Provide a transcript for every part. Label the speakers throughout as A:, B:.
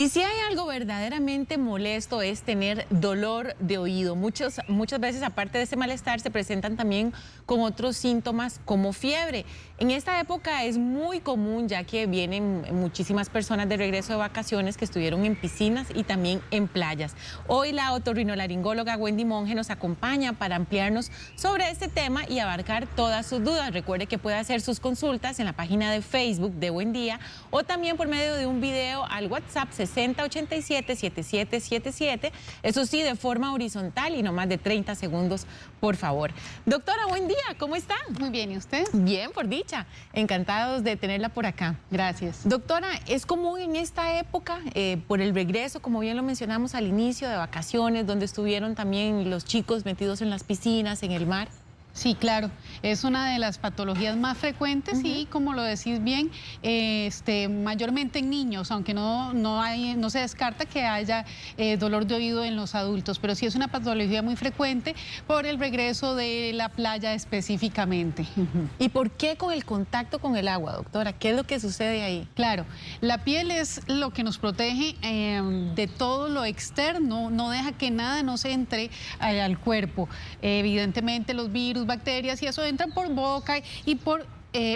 A: Y si hay algo verdaderamente molesto es tener dolor de oído. Muchas veces, aparte de ese malestar, se presentan también con otros síntomas como fiebre. En esta época es muy común, ya que vienen muchísimas personas de regreso de vacaciones que estuvieron en piscinas y también en playas. Hoy la otorrinolaringóloga Wendy Monge nos acompaña para ampliarnos sobre este tema y abarcar todas sus dudas. Recuerde que puede hacer sus consultas en la página de Facebook de Buen Día o también por medio de un video al WhatsApp 6087-7777, eso sí, de forma horizontal y no más de 30 segundos, por favor. Doctora, buen día, ¿cómo está?
B: Muy bien, ¿y usted?
A: Bien, por dicha. Encantados de tenerla por acá.
B: Gracias.
A: Doctora, ¿es común en esta época, por el regreso, como bien lo mencionamos al inicio, de vacaciones, donde estuvieron también los chicos metidos en las piscinas, en el mar?
B: Sí, claro, es una de las patologías más frecuentes y, como lo decís bien, mayormente en niños, aunque no se descarta que haya dolor de oído en los adultos, pero sí es una patología muy frecuente por el regreso de la playa específicamente.
A: ¿Y por qué con el contacto con el agua, doctora? ¿Qué es lo que sucede ahí?
B: Claro, la piel es lo que nos protege de todo lo externo, no deja que nada nos entre al cuerpo. Evidentemente los virus, bacterias y eso entran por boca y por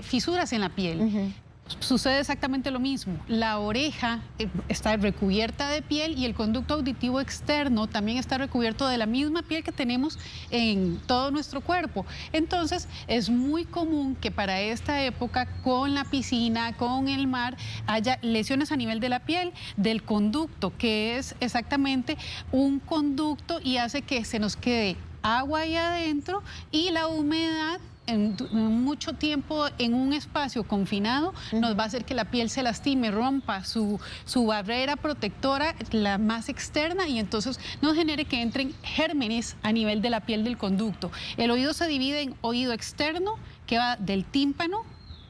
B: fisuras en la piel. Sucede exactamente lo mismo. La oreja está recubierta de piel y el conducto auditivo externo también está recubierto de la misma piel que tenemos en todo nuestro cuerpo. Entonces, es muy común que para esta época, con la piscina, con el mar, haya lesiones a nivel de la piel, del conducto, que es exactamente un conducto y hace que se nos quede agua ahí adentro y la humedad en mucho tiempo en un espacio confinado nos va a hacer que la piel se lastime, rompa su barrera protectora, la más externa, y entonces nos genere que entren gérmenes a nivel de la piel del conducto. El oído se divide en oído externo, que va del tímpano,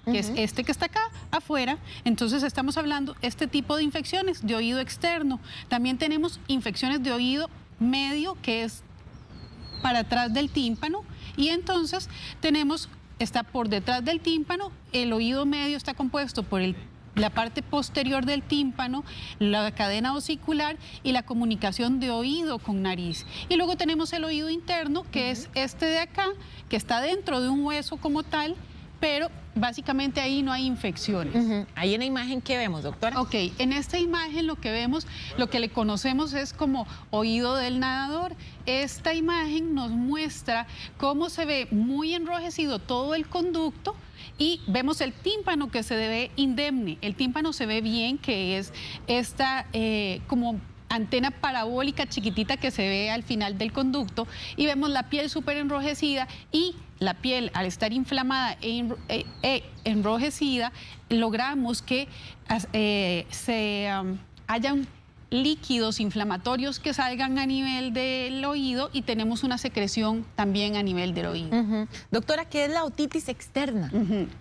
B: que es este que está acá, afuera. Entonces estamos hablando este tipo de infecciones de oído externo. También tenemos infecciones de oído medio, que es para atrás del tímpano, y entonces está por detrás del tímpano. El oído medio está compuesto por la parte posterior del tímpano, la cadena osicular y la comunicación de oído con nariz. Y luego tenemos el oído interno, que es este de acá, que está dentro de un hueso como tal, pero básicamente ahí no hay infecciones.
A: Ahí en la imagen, ¿qué vemos, doctora?
B: Ok, en esta imagen lo que vemos, lo que le conocemos es como oído del nadador. Esta imagen nos muestra cómo se ve muy enrojecido todo el conducto y vemos el tímpano que se ve indemne. El tímpano se ve bien, que es esta como antena parabólica chiquitita que se ve al final del conducto, y vemos la piel súper enrojecida, y la piel, al estar inflamada e enrojecida, logramos que hayan líquidos inflamatorios que salgan a nivel del oído y tenemos una secreción también a nivel del oído.
A: Doctora, ¿qué es la otitis externa?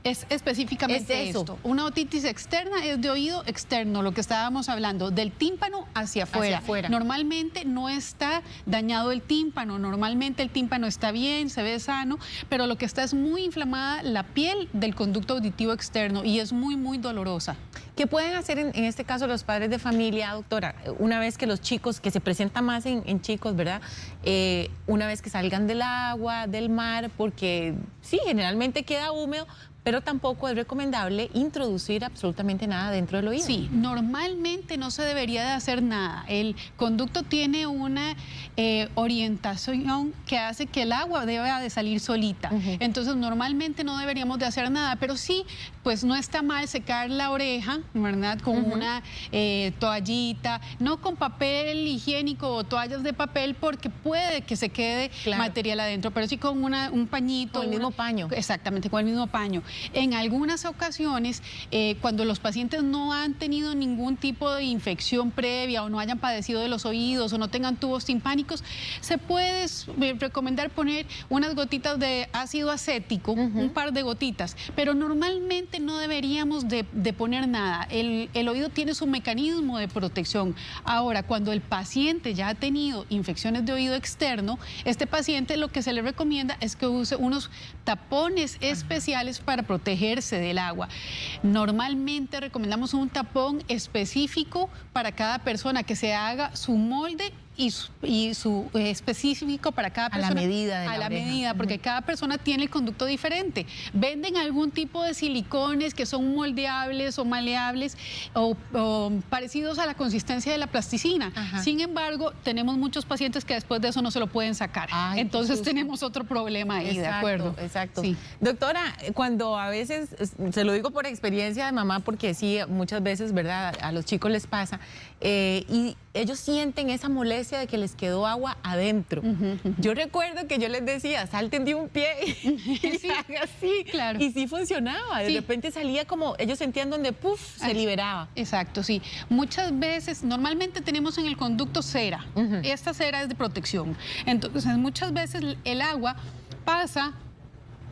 B: Es específicamente esto. Una otitis externa es de oído externo, lo que estábamos hablando, del tímpano hacia afuera. Normalmente no está dañado el tímpano, normalmente el tímpano está bien, se ve sano, pero lo que está es muy inflamada la piel del conducto auditivo externo y es muy, muy dolorosa.
A: ¿Qué pueden hacer en este caso los padres de familia, doctora? Una vez que los chicos, que se presenta más en chicos, ¿verdad? Una vez que salgan del agua, del mar, porque sí, generalmente queda húmedo, pero tampoco es recomendable introducir absolutamente nada dentro del oído.
B: Sí, normalmente no se debería de hacer nada. El conducto tiene una orientación que hace que el agua deba de salir solita. Entonces normalmente no deberíamos de hacer nada, pero sí, pues no está mal secar la oreja, ¿verdad? Con una toallita, no con papel higiénico o toallas de papel, porque puede que se quede material adentro, pero sí con un pañito.
A: Con el mismo paño.
B: Exactamente, con el mismo paño. En algunas ocasiones, cuando los pacientes no han tenido ningún tipo de infección previa o no hayan padecido de los oídos o no tengan tubos timpánicos, se puede recomendar poner unas gotitas de ácido acético, un par de gotitas, pero normalmente normalmente no deberíamos de poner nada. El oído tiene su mecanismo de protección. Ahora, cuando el paciente ya ha tenido infecciones de oído externo, este paciente lo que se le recomienda es que use unos tapones especiales para protegerse del agua. Normalmente recomendamos un tapón específico para cada persona, que se haga su molde y su específico para cada persona.
A: A la medida de
B: a la
A: oreja.
B: medida, porque cada persona tiene el conducto diferente. Venden algún tipo de silicones que son moldeables o maleables o parecidos a la consistencia de la plasticina.
A: Ajá.
B: Sin embargo, tenemos muchos pacientes que después de eso no se lo pueden sacar.
A: Ay,
B: entonces
A: qué susto.
B: tenemos otro problema ahí,
A: Exacto,
B: ¿de acuerdo?
A: Exacto.
B: Sí.
A: Doctora, cuando a veces, se lo digo por experiencia de mamá, porque sí, muchas veces, ¿verdad? A los chicos les pasa, y ellos sienten esa molestia de que les quedó agua adentro. Yo recuerdo que yo les decía, salten de un pie y
B: Sí,
A: hagan así.
B: claro.
A: Y sí funcionaba. De
B: Sí.
A: repente salía como, ellos sentían donde, puff, se liberaba.
B: Exacto, sí. Muchas veces, normalmente tenemos en el conducto cera. Esta cera es de protección. Entonces, muchas veces el agua pasa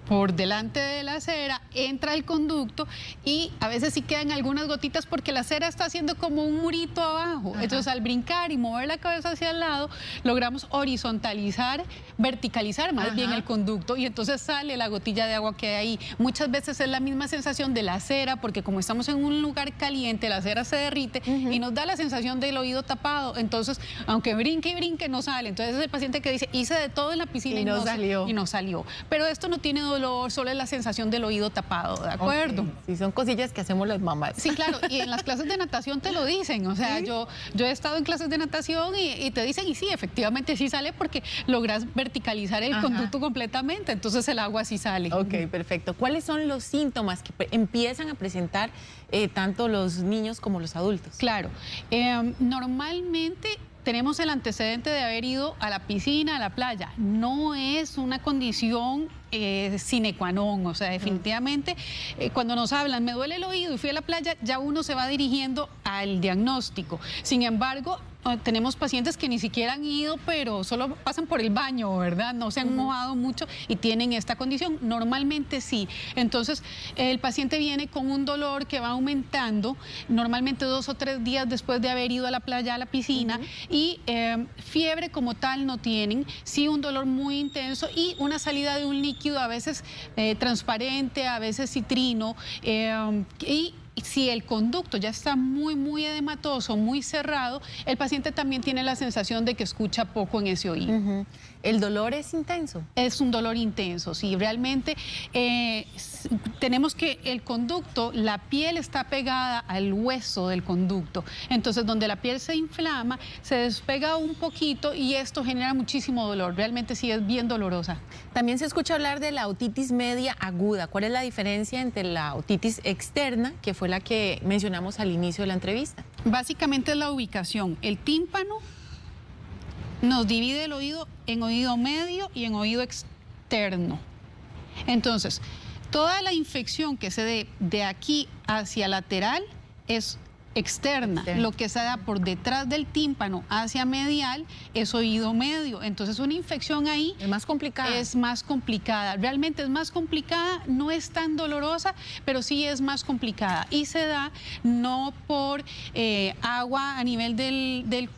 B: por delante de la cera, entra al conducto y a veces sí quedan algunas gotitas porque la cera está haciendo como un murito abajo.
A: Ajá.
B: Entonces, al brincar y mover la cabeza hacia el lado, logramos horizontalizar, verticalizar más
A: Ajá.
B: bien el conducto, y entonces sale la gotilla de agua que hay ahí. Muchas veces es la misma sensación de la cera, porque como estamos en un lugar caliente, la cera se derrite y nos da la sensación del oído tapado. Entonces, aunque brinque y brinque, no sale. Entonces es el paciente que dice, hice de todo en la piscina
A: Y no salió.
B: y no salió. Pero esto no tiene dolor, solo es la sensación del oído tapado, ¿de acuerdo?
A: Ok. Sí, son cosillas que hacemos las mamás.
B: Sí, claro, y en las clases de natación te lo dicen, o sea,
A: ¿Sí?
B: yo he estado en clases de natación y te dicen, y sí, efectivamente sí sale porque logras verticalizar el
A: Ajá.
B: conducto completamente, entonces el agua sí sale.
A: Ok, perfecto. ¿Cuáles son los síntomas que empiezan a presentar tanto los niños como los adultos?
B: Claro, normalmente tenemos el antecedente de haber ido a la piscina, a la playa. No es una condición sine qua non, o sea, definitivamente cuando nos hablan, me duele el oído y fui a la playa, ya uno se va dirigiendo al diagnóstico. Sin embargo, tenemos pacientes que ni siquiera han ido, pero solo pasan por el baño, ¿verdad? No se han mojado mucho y tienen esta condición. Normalmente sí. Entonces, el paciente viene con un dolor que va aumentando, normalmente 2 o 3 días después de haber ido a la playa, a la piscina, y fiebre como tal no tienen, sí un dolor muy intenso y una salida de un líquido a veces transparente, a veces citrino, y si el conducto ya está muy edematoso, muy cerrado, el paciente también tiene la sensación de que escucha poco en ese oído.
A: ¿El dolor es intenso?
B: Es un dolor intenso, sí, realmente tenemos que el conducto, la piel está pegada al hueso del conducto, entonces donde la piel se inflama, se despega un poquito y esto genera muchísimo dolor, realmente sí es bien dolorosa.
A: También se escucha hablar de la otitis media aguda. ¿Cuál es la diferencia entre la otitis externa, que fue la que mencionamos al inicio de la entrevista?
B: Básicamente es la ubicación, el tímpano nos divide el oído en oído medio y en oído externo. Entonces, toda la infección que se dé de aquí hacia lateral es externa. Lo que se da por detrás del tímpano hacia medial es oído medio. Entonces, una infección ahí
A: Es más complicada.
B: es más complicada. Realmente es más complicada, no es tan dolorosa, pero sí es más complicada. Y se da no por agua a nivel del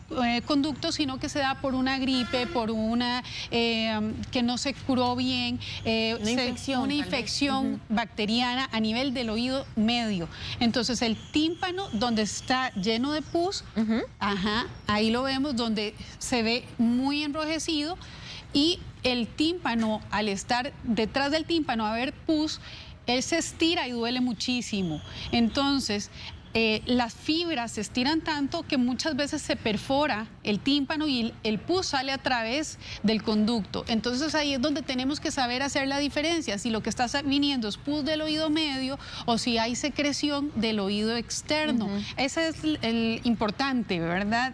B: conducto, sino que se da por una gripe, por una que no se curó bien, una infección bacteriana a nivel del oído medio. Entonces, el tímpano, donde está lleno de pus, ahí lo vemos, donde se ve muy enrojecido, y el tímpano, al estar detrás del tímpano, a ver pus, él se estira y duele muchísimo. Entonces, las fibras se estiran tanto que muchas veces se perfora el tímpano y el pus sale a través del conducto. Entonces ahí es donde tenemos que saber hacer la diferencia, si lo que está viniendo es pus del oído medio o si hay secreción del oído externo. Ese es el importante, ¿verdad?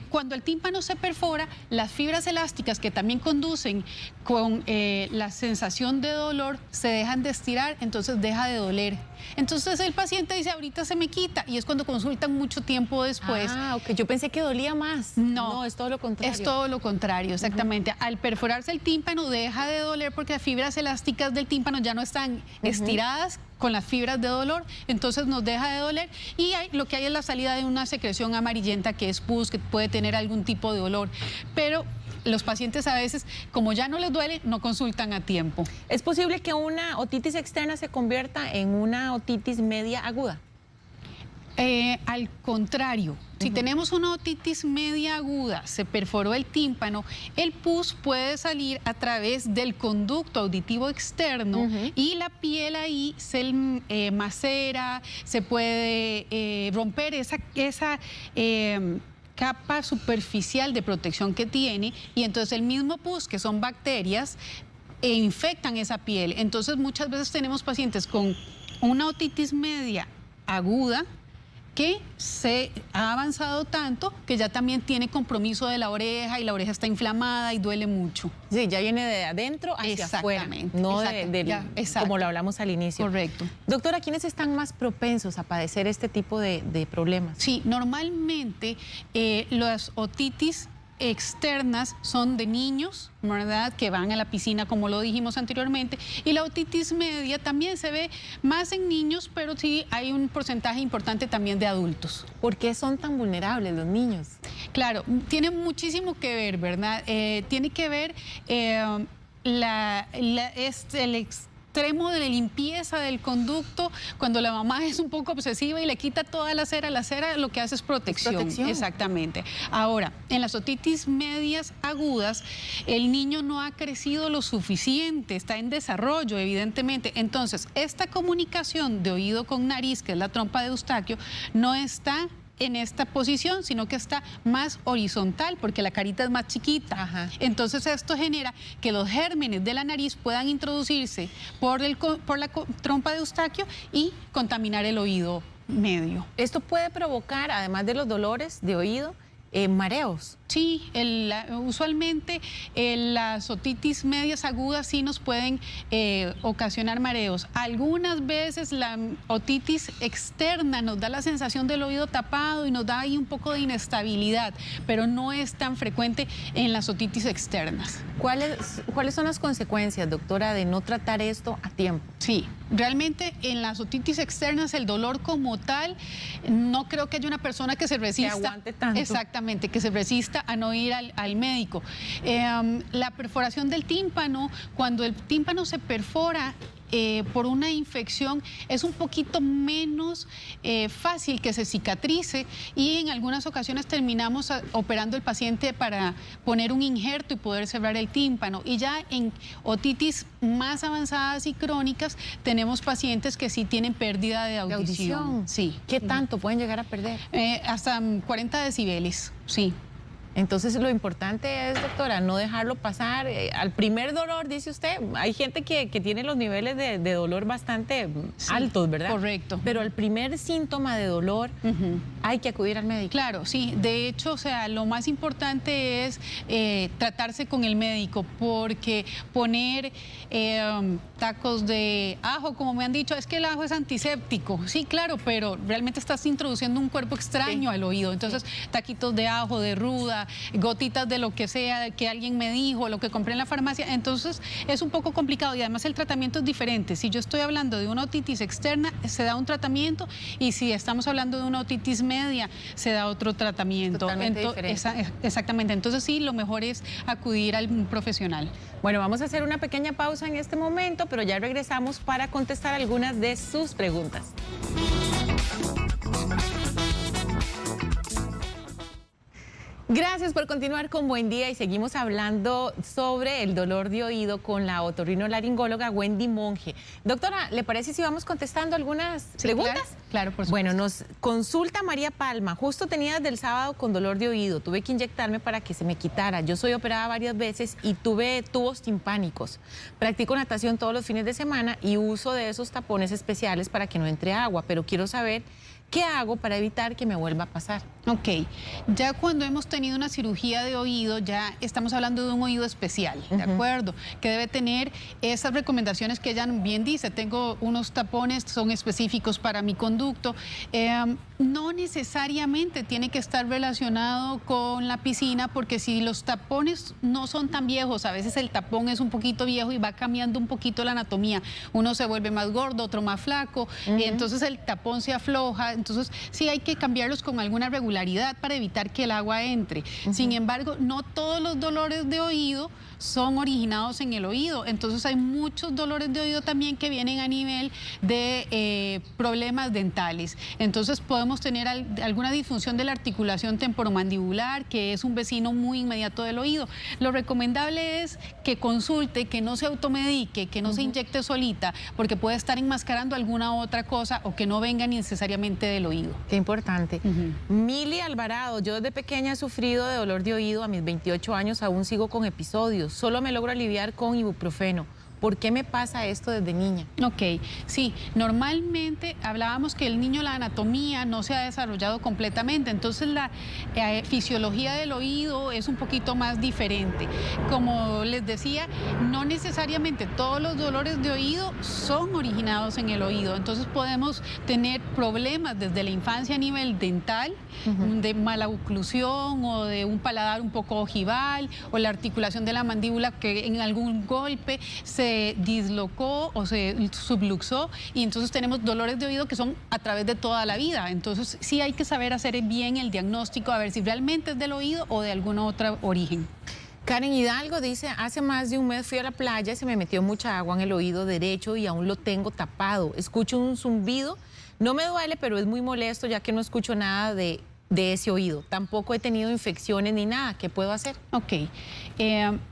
B: Cuando el tímpano se perfora, las fibras elásticas que también conducen con la sensación de dolor se dejan de estirar, entonces deja de doler. Entonces el paciente dice, ahorita se me quita, y es cuando consultan mucho tiempo después.
A: Ah, ok, yo pensé que dolía más.
B: No,
A: es todo lo contrario.
B: Es todo lo contrario, exactamente. Al perforarse el tímpano deja de doler porque las fibras elásticas del tímpano ya no están estiradas con las fibras de dolor, entonces nos deja de doler, y lo que hay es la salida de una secreción amarillenta que es pus, que puede tener algún tipo de dolor, pero los pacientes a veces, como ya no les duele, no consultan a tiempo.
A: ¿Es posible que una otitis externa se convierta en una otitis media aguda?
B: Al contrario, si tenemos una otitis media aguda, se perforó el tímpano, el pus puede salir a través del conducto auditivo externo y la piel ahí se macera, se puede romper esa capa superficial de protección que tiene, y entonces el mismo pus, que son bacterias, infectan esa piel. Entonces muchas veces tenemos pacientes con una otitis media aguda que se ha avanzado tanto que ya también tiene compromiso de la oreja, y la oreja está inflamada y duele mucho.
A: Sí, ya viene de adentro hacia afuera, no como lo hablamos al inicio.
B: Correcto.
A: Doctora, ¿quiénes están más propensos a padecer este tipo de problemas?
B: Sí, normalmente las otitis externas son de niños, ¿verdad?, que van a la piscina, como lo dijimos anteriormente, y la otitis media también se ve más en niños, pero sí hay un porcentaje importante también de adultos.
A: ¿Por qué son tan vulnerables los niños?
B: Claro, tiene muchísimo que ver, ¿verdad? Tiene que ver el extremo de la limpieza del conducto, cuando la mamá es un poco obsesiva y le quita toda la cera lo que hace es protección. Exactamente. Ahora, en las otitis medias agudas, el niño no ha crecido lo suficiente, está en desarrollo, evidentemente. Entonces, esta comunicación de oído con nariz, que es la trompa de Eustaquio, no está en esta posición, sino que está más horizontal, porque la carita es más chiquita. Entonces esto genera que los gérmenes de la nariz puedan introducirse por la trompa de Eustaquio y contaminar el oído medio.
A: ¿Esto puede provocar, además de los dolores de oído, mareos?
B: Sí, usualmente las otitis medias agudas sí nos pueden ocasionar mareos. Algunas veces la otitis externa nos da la sensación del oído tapado y nos da ahí un poco de inestabilidad, pero no es tan frecuente en las otitis externas.
A: ¿Cuáles son las consecuencias, doctora, de no tratar esto a tiempo?
B: Sí, realmente en las otitis externas el dolor como tal, no creo que haya una persona que se resista.
A: Que aguante tanto.
B: Exactamente, que se resista a no ir al médico. La perforación del tímpano, cuando el tímpano se perfora por una infección, es un poquito menos fácil que se cicatrice, y en algunas ocasiones terminamos operando al paciente para poner un injerto y poder cerrar el tímpano. Y ya en otitis más avanzadas y crónicas tenemos pacientes que sí tienen pérdida de audición. Sí.
A: ¿Qué tanto pueden llegar a perder?
B: Hasta 40 decibeles, sí.
A: Entonces lo importante es, doctora, no dejarlo pasar al primer dolor, dice usted. Hay gente que tiene los niveles de dolor bastante altos, ¿verdad?
B: Correcto.
A: Pero al primer síntoma de dolor hay que acudir al médico.
B: Claro, sí. De hecho, o sea, lo más importante es tratarse con el médico, porque poner tacos de ajo, como me han dicho, es que el ajo es antiséptico. Sí, claro, pero realmente estás introduciendo un cuerpo extraño al oído. Entonces, taquitos de ajo, de ruda, gotitas de lo que sea, que alguien me dijo, lo que compré en la farmacia, entonces es un poco complicado, y además el tratamiento es diferente. Si yo estoy hablando de una otitis externa, se da un tratamiento, y si estamos hablando de una otitis media, se da otro tratamiento.
A: Totalmente diferente.
B: Exactamente, entonces sí, lo mejor es acudir al profesional.
A: Bueno, vamos a hacer una pequeña pausa en este momento, pero ya regresamos para contestar algunas de sus preguntas. Gracias por continuar con Buen Día, y seguimos hablando sobre el dolor de oído con la otorrinolaringóloga Wendy Monge. Doctora, ¿le parece si vamos contestando algunas preguntas?
B: Claro, por supuesto.
A: Bueno, nos consulta María Palma. Justo tenía desde el sábado con dolor de oído. Tuve que inyectarme para que se me quitara. Yo soy operada varias veces y tuve tubos timpánicos. Practico natación todos los fines de semana y uso de esos tapones especiales para que no entre agua, pero quiero saber ¿Qué hago para evitar que me vuelva a pasar?
B: Ok, ya cuando hemos tenido una cirugía de oído, ya estamos hablando de un oído especial, ¿de acuerdo? Que debe tener esas recomendaciones que ella bien dice. Tengo unos tapones, son específicos para mi conducto. No necesariamente tiene que estar relacionado con la piscina, porque si los tapones no son tan viejos, a veces el tapón es un poquito viejo y va cambiando un poquito la anatomía. Uno se vuelve más gordo, otro más flaco, y entonces el tapón se afloja. Entonces sí hay que cambiarlos con alguna regularidad para evitar que el agua entre. Sin embargo, no todos los dolores de oído son originados en el oído. Entonces hay muchos dolores de oído también que vienen a nivel de problemas dentales. Entonces podemos tener alguna disfunción de la articulación temporomandibular, que es un vecino muy inmediato del oído. Lo recomendable es que consulte, que no se automedique, que no se inyecte solita, porque puede estar enmascarando alguna otra cosa o que no venga necesariamente del oído.
A: Qué importante. Mili Alvarado, yo desde pequeña he sufrido de dolor de oído. A mis 28 años aún sigo con episodios. Solo me logro aliviar con ibuprofeno. ¿Por qué me pasa esto desde niña?
B: Ok, sí, normalmente hablábamos que el niño, la anatomía no se ha desarrollado completamente, entonces la fisiología del oído es un poquito más diferente. Como les decía, no necesariamente todos los dolores de oído son originados en el oído, entonces podemos tener problemas desde la infancia a nivel dental, de mala oclusión o de un paladar un poco ojival, o la articulación de la mandíbula que en algún golpe se dislocó o se subluxó, y entonces tenemos dolores de oído que son a través de toda la vida. Entonces sí hay que saber hacer bien el diagnóstico, a ver si realmente es del oído o de algún otro origen.
A: Karen Hidalgo dice, hace más de un mes fui a la playa y se me metió mucha agua en el oído derecho y aún lo tengo tapado. Escucho un zumbido, no me duele, pero es muy molesto ya que no escucho nada de ese oído. Tampoco he tenido infecciones ni nada. ¿Qué puedo hacer?
B: Ok.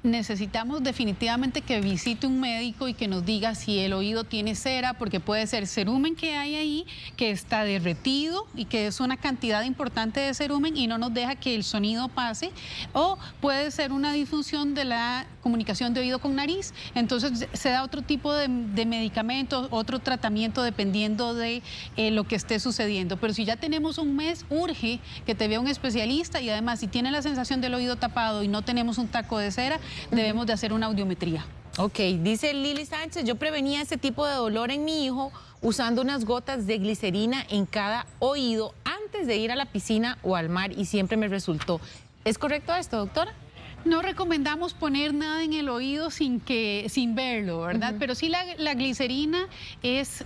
B: Necesitamos definitivamente que visite un médico y que nos diga si el oído tiene cera, porque puede ser cerumen que hay ahí, que está derretido y que es una cantidad importante de cerumen y no nos deja que el sonido pase, o puede ser una disfunción de la comunicación de oído con nariz. Entonces se da otro tipo de medicamentos, otro tratamiento dependiendo de lo que esté sucediendo. Pero si ya tenemos un mes, urge que te vea un especialista, y además si tiene la sensación del oído tapado y no tenemos un taco de cera, debemos de hacer una audiometría.
A: Ok, dice Lili Sánchez, yo prevenía ese tipo de dolor en mi hijo usando unas gotas de glicerina en cada oído antes de ir a la piscina o al mar y siempre me resultó. ¿Es correcto esto, doctora?
B: No recomendamos poner nada en el oído sin verlo, ¿verdad? Pero sí la glicerina es...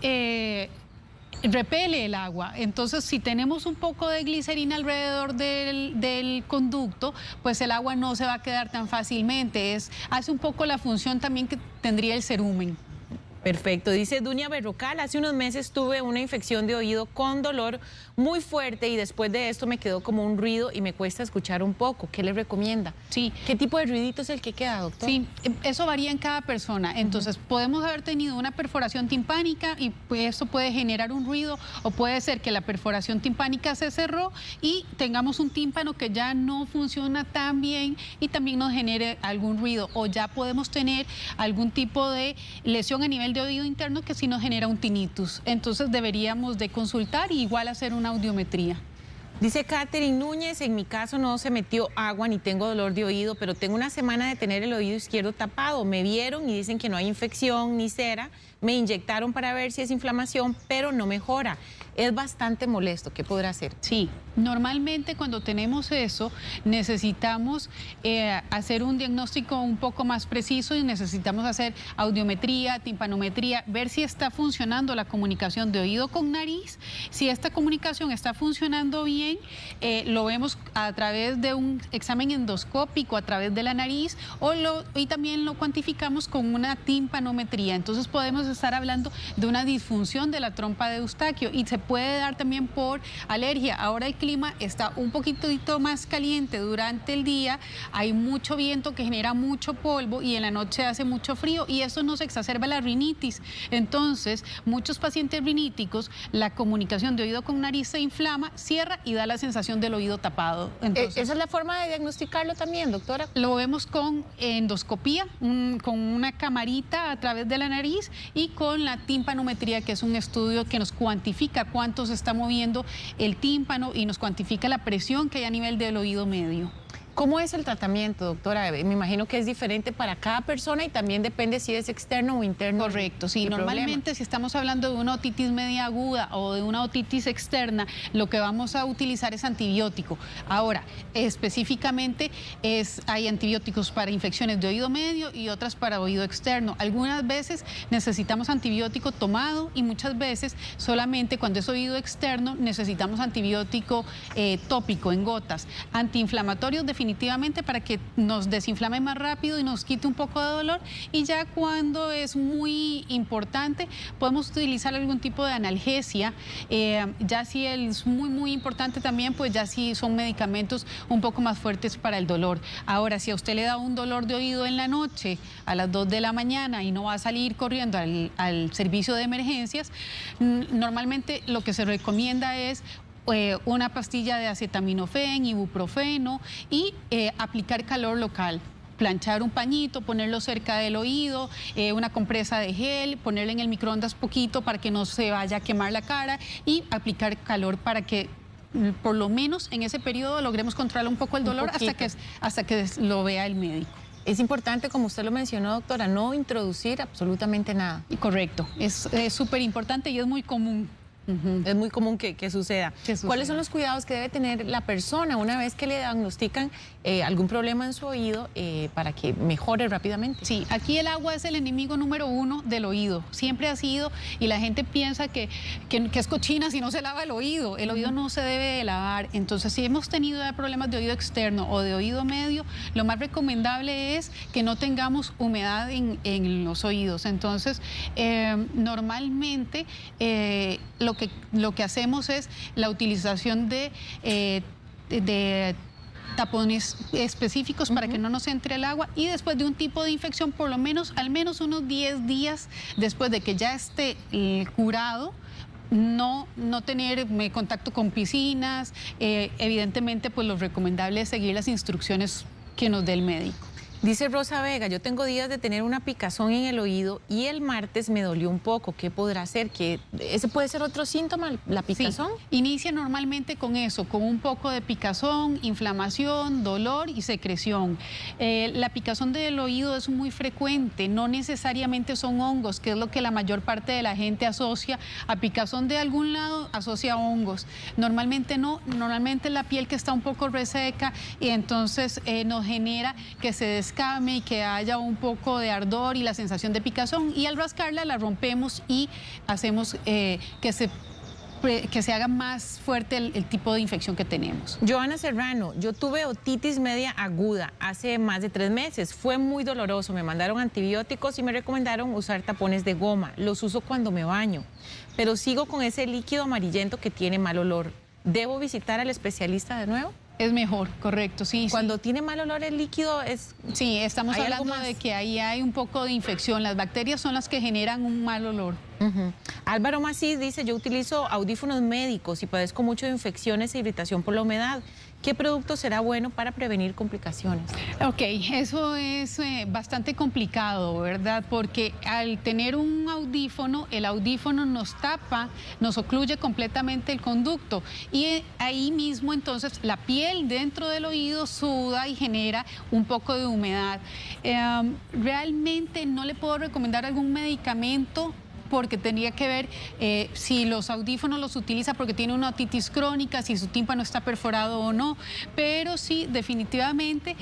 B: repele el agua. Entonces, si tenemos un poco de glicerina alrededor del conducto, pues el agua no se va a quedar tan fácilmente. Hace un poco la función también que tendría el cerumen.
A: Perfecto. Dice Dunia Berrocal, hace unos meses tuve una infección de oído con dolor muy fuerte y después de esto me quedó como un ruido y me cuesta escuchar un poco. ¿Qué le recomienda?
B: Sí.
A: ¿Qué tipo de ruidito es el que queda, doctor?
B: Sí, eso varía en cada persona. Entonces, podemos haber tenido una perforación timpánica y pues, eso puede generar un ruido, o puede ser que la perforación timpánica se cerró y tengamos un tímpano que ya no funciona tan bien y también nos genere algún ruido, o ya podemos tener algún tipo de lesión a nivel de oído interno que sí nos genera un tinnitus. Entonces deberíamos de consultar y igual hacer una audiometría.
A: Dice Catherine Núñez, en mi caso no se metió agua ni tengo dolor de oído, pero tengo una semana de tener el oído izquierdo tapado. Me vieron y dicen que no hay infección ni cera. Me inyectaron para ver si es inflamación, pero no mejora. Es bastante molesto. ¿Qué podrá hacer?
B: Sí, normalmente cuando tenemos eso necesitamos hacer un diagnóstico un poco más preciso y necesitamos hacer audiometría, timpanometría, ver si está funcionando la comunicación de oído con nariz. Si esta comunicación está funcionando bien, lo vemos a través de un examen endoscópico a través de la nariz, y también lo cuantificamos con una timpanometría. Entonces podemos estar hablando de una disfunción de la trompa de Eustaquio, y se puede dar también por alergia. Ahora el clima está un poquitito más caliente durante el día, hay mucho viento que genera mucho polvo y en la noche hace mucho frío, y eso nos exacerba la rinitis. Entonces, muchos pacientes riníticos, la comunicación de oído con nariz se inflama, cierra y da da la sensación del oído tapado. Entonces,
A: ¿esa es la forma de diagnosticarlo también, doctora?
B: lo vemos con endoscopía, con una camarita a través de la nariz y con la timpanometría, que es un estudio que nos cuantifica cuánto se está moviendo el tímpano y nos cuantifica la presión que hay a nivel del oído medio.
A: ¿Cómo es el tratamiento, doctora? Me imagino que es diferente para cada persona y también depende si es externo o interno.
B: Correcto, sí. Normalmente si estamos hablando de una otitis media aguda o de una otitis externa, lo que vamos a utilizar es antibiótico. Ahora, específicamente hay antibióticos para infecciones de oído medio y otras para oído externo. Algunas veces necesitamos antibiótico tomado y muchas veces solamente cuando es oído externo necesitamos antibiótico tópico en gotas, antiinflamatorios definitivamente para que nos desinflame más rápido y nos quite un poco de dolor, y ya cuando es muy importante podemos utilizar algún tipo de analgesia, ya si es muy importante también, pues ya si son medicamentos un poco más fuertes para el dolor. Ahora, si a usted le da un dolor de oído en la noche a las 2 de la mañana y no va a salir corriendo al servicio de emergencias, normalmente lo que se recomienda es una pastilla de acetaminofén, ibuprofeno y aplicar calor local. Planchar un pañito, ponerlo cerca del oído, una compresa de gel, ponerle en el microondas poquito para que no se vaya a quemar la cara y aplicar calor para que por lo menos en ese periodo logremos controlar un poco el dolor hasta que lo vea el médico.
A: Es importante, como usted lo mencionó, doctora, no introducir absolutamente nada.
B: Correcto, es súper importante y es muy común.
A: Es muy común que suceda. ¿Cuáles son los cuidados que debe tener la persona una vez que le diagnostican algún problema en su oído para que mejore rápidamente?
B: Sí, aquí el agua es el enemigo número 1 del oído. Siempre ha sido, y la gente piensa que es cochina si no se lava el oído. El oído no se debe de lavar. Entonces, si hemos tenido problemas de oído externo o de oído medio, lo más recomendable es que no tengamos humedad en los oídos. Entonces, normalmente lo que hacemos es la utilización de tapones específicos para que no nos entre el agua, y después de un tipo de infección, al menos unos 10 días después de que ya esté curado, no tener contacto con piscinas. Evidentemente, pues lo recomendable es seguir las instrucciones que nos dé el médico.
A: Dice Rosa Vega, yo tengo días de tener una picazón en el oído y el martes me dolió un poco. ¿Qué podrá ser? ¿Ese puede ser otro síntoma, la picazón?
B: Sí, inicia normalmente con eso, con un poco de picazón, inflamación, dolor y secreción. La picazón del oído es muy frecuente, no necesariamente son hongos, que es lo que la mayor parte de la gente asocia a picazón de algún lado, asocia a hongos. Normalmente no, normalmente la piel que está un poco reseca y entonces nos genera que se descame y que haya un poco de ardor y la sensación de picazón, y al rascarla la rompemos y hacemos que se haga más fuerte el tipo de infección que tenemos.
A: Joana Serrano, yo tuve otitis media aguda hace más de 3 meses. Fue muy doloroso. Me mandaron antibióticos y me recomendaron usar tapones de goma. Los uso cuando me baño, pero sigo con ese líquido amarillento que tiene mal olor. ¿Debo visitar al especialista de nuevo?
B: Es mejor, correcto, sí.
A: Cuando tiene mal olor el líquido es...
B: Sí, estamos hablando de que ahí hay un poco de infección. Las bacterias son las que generan un mal olor.
A: Álvaro Macís dice, yo utilizo audífonos médicos y padezco mucho de infecciones e irritación por la humedad. ¿Qué producto será bueno para prevenir complicaciones?
B: Ok, eso es bastante complicado, ¿verdad? Porque al tener un audífono, el audífono nos tapa, nos ocluye completamente el conducto, y ahí mismo entonces la piel dentro del oído suda y genera un poco de humedad. Realmente no le puedo recomendar algún medicamento, porque tendría que ver si los audífonos los utiliza porque tiene una otitis crónica, si su tímpano está perforado o no, pero sí, definitivamente,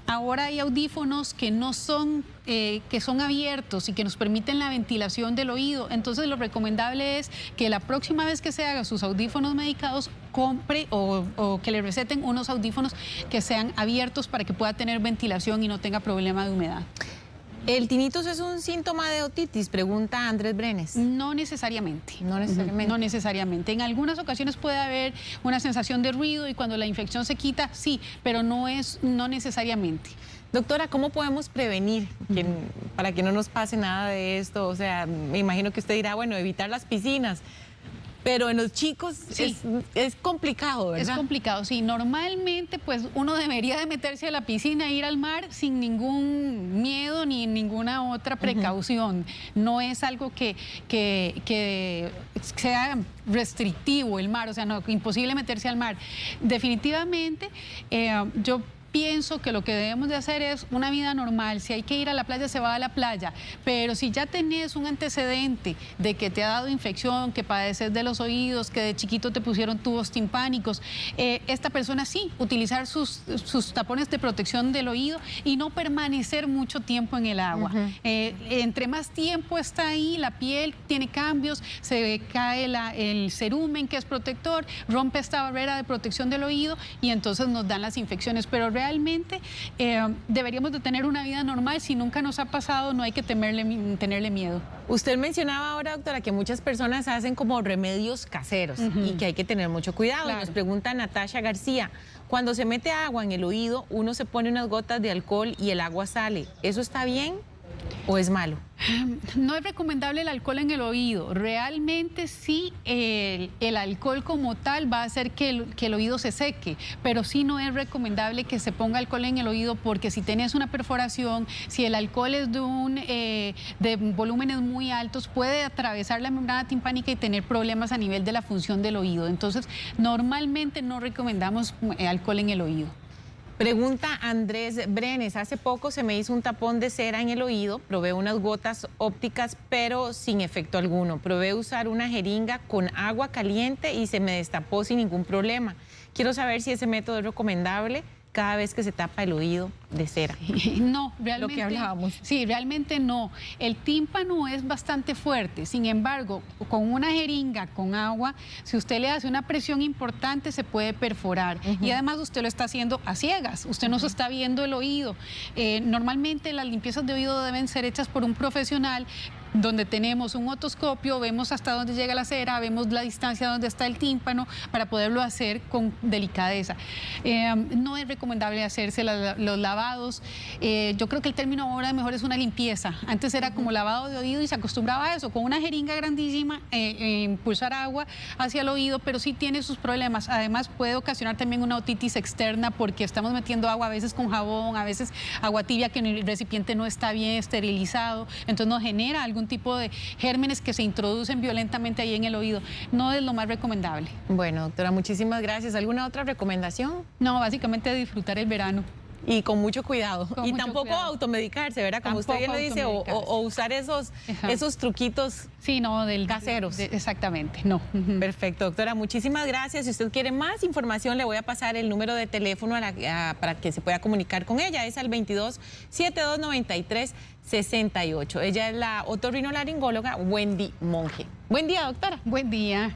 B: ahora hay audífonos que no son, que son abiertos y que nos permiten la ventilación del oído. Entonces, lo recomendable es que la próxima vez que se haga sus audífonos medicados, compre o que le receten unos audífonos que sean abiertos para que pueda tener ventilación y no tenga problema de humedad.
A: ¿El tinnitus es un síntoma de otitis? Pregunta Andrés Brenes.
B: No necesariamente.
A: No necesariamente.
B: No necesariamente. En algunas ocasiones puede haber una sensación de ruido y cuando la infección se quita, sí, pero no necesariamente.
A: Doctora, ¿cómo podemos prevenir para que no nos pase nada de esto? O sea, me imagino que usted dirá, bueno, evitar las piscinas. Pero en los chicos
B: Sí.
A: es complicado, ¿verdad?
B: Es complicado, sí. Normalmente, pues uno debería de meterse a la piscina e ir al mar sin ningún miedo ni ninguna otra precaución. No es algo que sea restrictivo el mar, o sea, no, imposible meterse al mar. Definitivamente, yo pienso que lo que debemos de hacer es una vida normal. Si hay que ir a la playa, se va a la playa. Pero si ya tenés un antecedente de que te ha dado infección, que padeces de los oídos, que de chiquito te pusieron tubos timpánicos, esta persona sí, utilizar sus tapones de protección del oído y no permanecer mucho tiempo en el agua. Entre más tiempo está ahí, la piel tiene cambios, se cae el cerumen que es protector, rompe esta barrera de protección del oído y entonces nos dan las infecciones. Pero realmente deberíamos de tener una vida normal. Si nunca nos ha pasado, no hay que tenerle miedo.
A: Usted mencionaba ahora, doctora, que muchas personas hacen como remedios caseros y que hay que tener mucho cuidado.
B: Claro.
A: Nos pregunta Natasha García, cuando se mete agua en el oído, uno se pone unas gotas de alcohol y el agua sale. ¿Eso está bien o es malo?
B: No es recomendable el alcohol en el oído. Realmente sí, el alcohol como tal va a hacer que el oído se seque, pero sí no es recomendable que se ponga alcohol en el oído porque si tenés una perforación, si el alcohol es de volúmenes muy altos, puede atravesar la membrana timpánica y tener problemas a nivel de la función del oído. Entonces, normalmente no recomendamos alcohol en el oído.
A: Pregunta Andrés Brenes, hace poco se me hizo un tapón de cera en el oído, probé unas gotas ópticas pero sin efecto alguno, probé usar una jeringa con agua caliente y se me destapó sin ningún problema. Quiero saber si ese método es recomendable cada vez que se tapa el oído de cera.
B: No, realmente.
A: Lo que hablábamos.
B: Sí, realmente no. El tímpano es bastante fuerte. Sin embargo, con una jeringa con agua, si usted le hace una presión importante, se puede perforar. Y además usted lo está haciendo a ciegas. Usted no se está viendo el oído. Normalmente las limpiezas de oído deben ser hechas por un profesional, donde tenemos un otoscopio, vemos hasta dónde llega la cera, vemos la distancia donde está el tímpano para poderlo hacer con delicadeza. No es recomendable hacerse los lavados. Yo creo que el término ahora mejor es una limpieza. Antes era como lavado de oído y se acostumbraba a eso, con una jeringa grandísima, impulsar agua hacia el oído, pero sí tiene sus problemas. Además puede ocasionar también una otitis externa porque estamos metiendo agua a veces con jabón, a veces agua tibia que en el recipiente no está bien esterilizado, entonces nos genera algún tipo de gérmenes que se introducen violentamente ahí en el oído. No es lo más recomendable.
A: Bueno, doctora, muchísimas gracias. ¿Alguna otra recomendación?
B: No, básicamente disfrutar el verano.
A: Y con mucho cuidado.
B: Con
A: y
B: mucho
A: tampoco
B: cuidado.
A: automedicarse, ¿verdad? Como usted bien lo dice, o usar esos truquitos
B: sí, no,
A: caseros.
B: Exactamente, no.
A: Perfecto, doctora, muchísimas gracias. Si usted quiere más información, le voy a pasar el número de teléfono para que se pueda comunicar con ella. Es al 22-7293-68. Ella es la otorrinolaringóloga Wendy Monge. Buen día, doctora.
B: Buen día.